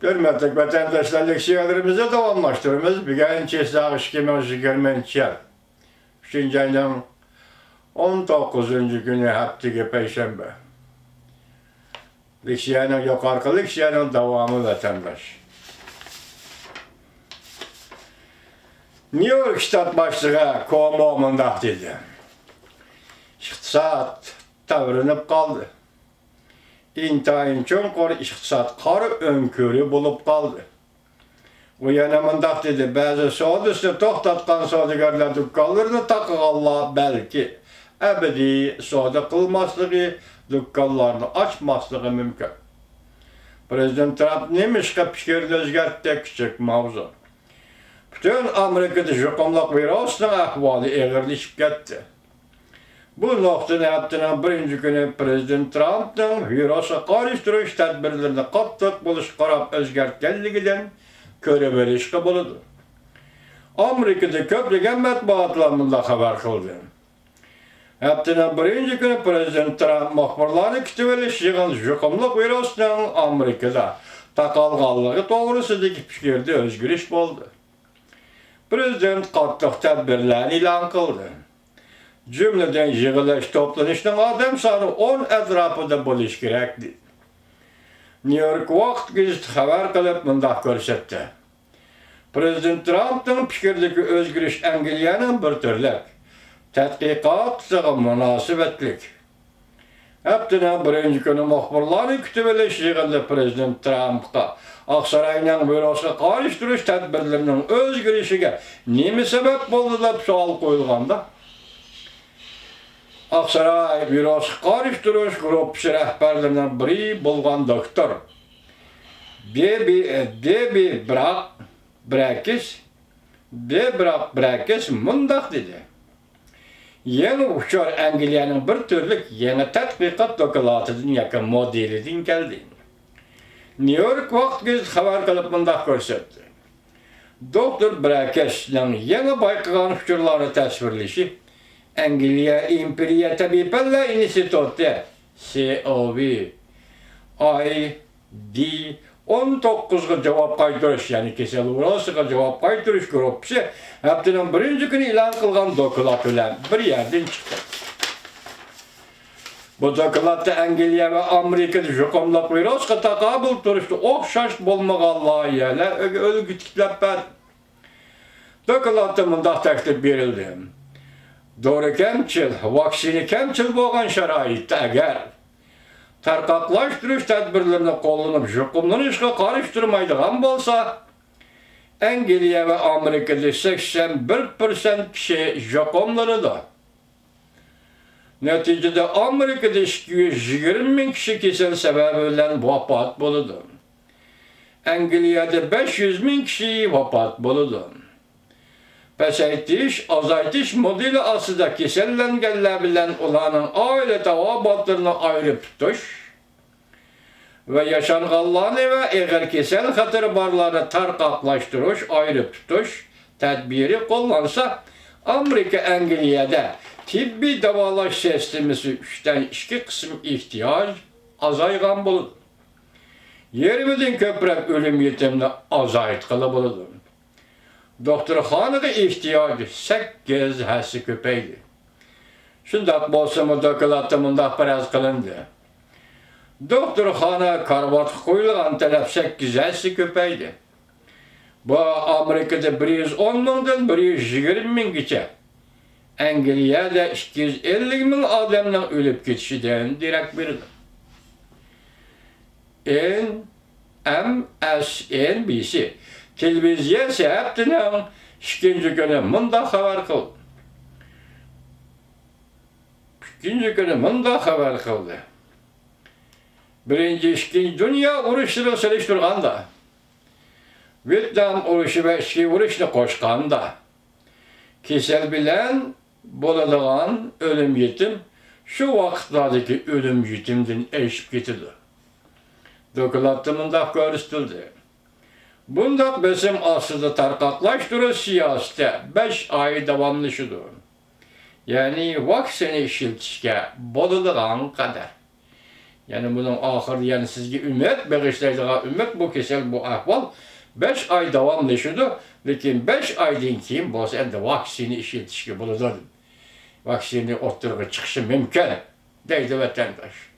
Hürmetlik vatandaşlar, leksiyalarımızı davamlaştırırız. Bir genç sağış kemesi gelmençer. 3. ayının 19. günü haftige Perşembe. Leksiyanın yukarı leksiyanın devamı vatandaş. New York Ştat başlığı Cuomo mındak dedi. İktisat tavırınıp kaldı. İntayın çonqor iqtisat qarı önkörü bulup qaldı. O yana mındaq dedi, bəzi sodasını toxtatqan sodagarlar dükkanlarını taqıqallar belki əbədi soda qılmaslığı, dükkanlarını açmaslığı mümkün. Prezident Trump nemişqə fikirli özgərtdə küçük mavzu. Bütün Amerika'da juqumluq virusinin əhvalı eğirleşip getdi. Bu noktada yaptığının birinci günü Prezident Trump'ın virusa karıştırış tedbirlerini kattık buluş qarab özgərtkenligidən körəveriş qabılıdır. Amerika'da köplügen mətbuatlarında xəbər qıldı. Yaptığının birinci günü Prezident Trump muxbirlarını kütüveliş yığın juqumluq virusunun Amerika'da taqalğanlığı doğrusudaki fikirde özgürüş oldu. Prezident qatlıq tədbirlərini ilan qıldı. Cümleden yığılış toplanışının adam sanı 10 ətrafında buluş gerekli. New York Vaxt gizli xəbər qılıb mındaq görsətdi. Prezident Trump'ın fikirliki özgürüş əngiliyənin bir türlük, tədqiqat sığı münasibətlik. Həbdinin birinci günü muxbirları kütüveliş yığıldı Prezident Trump'a. Aksaray'ın virus'a karıştırış tədbirlərinin özgürüşüge nemi sebep oldu da sual koyulğanda? Aksaray virus karıştırış grupsi rəhbərlərindən biri bolğan doktor Debbie Brakes mındaq dedi. Yeni uçar Angliyanın bir türlük yeni tədqiqat dokulatıdın yakın modelidin geldi. New York Vaxt gizli xəbər qılıb mındaq görsətdi. Doktor Brakes'nin yeni bayqıqan fikirləri təsvirlişi Angliya İmperiya Tabipəllər İnstitutu COV ID 19'a cevap qaytırış, yani kesel uğrasıqa cevap qaytırış grupsi haftanın birinci günü ilan qılğan dokulat ilə bir yerden çıktı. Bu dokulatda Angliya ve Amerika'da juqumluq virusqa taqabul turuşdu oxşaş bolmağanlığa yerlə ölgü tiklep bədi. Dokulatda mındaq təklif verildi. Doğru kemçil, vaksini kemçil bolğan şəraitdə əgər tarqaqlaşdırış tədbirlərini qollanıb juqumluq işə qarışdırmaydıqan bolsa, Angliya ve Amerika'da 81% kişi juqumluqdur. Neticede Amerika'da 220 bin kişi kesel sebebiyle vefat buludu. Angliya'da 500 bin kişi vefat buludu. Pesaytiş, azaytiş modeli aslında kesellengenler olanın aile tavabatlarını ayrı tutuş ve yaşanğanlarını ve eğer kesel hatırı barlarını tarqaqlaştırış, ayrı tutuş tedbiri kullansa Amerika Angliya'da tibbi davalaş sistemisi 3'ten 2 kısım ihtiyaç azayğan buludu. Yerimizin köprek ölüm yetimini azaytqılı buludu. Doktorxanaga ihtiyacı 8 həssi köpəydi. Şundaq bolsa mı dokulatda mındaq biraz qılındı. Doktorxana karvat qoyulğan tələb 8 həssi köpəydi. Bu Amerika'da 110 mindən 120 min geçə. Angliyada 250 min adamın ölüp ketişidən direkt biridir. MSNBC televizyon səhəbdinin ikinci günü mındaq xəbər qıldı. Birinci, ikinci dünya uruşunu seliştirğanda, Vietnam uruşu ve iki uruşunu qoşqanda, kesel bilen boladığan ölüm yetim, şu vaxtlardaki ölüm yetimden eşip getirdi. Dokulatda mındaq görüstüldü. Bundaq bizim aslında tarqaqlaşdırı siyasətə 5 ay davamlaşıdır. Yani vaksini işiltişkə boludığan kadar. Yani bunun ahırı, yani sizge ümmet, bağışlayıcığa ümmet, bu kesel, bu ahval 5 ay davamlaşıyordu. Lakin 5 aydan keyin bolsa endi vaksini işletishga bo'ladi. Vaksini o'ttirg'i chiqishi mumkin deydi vatandosh.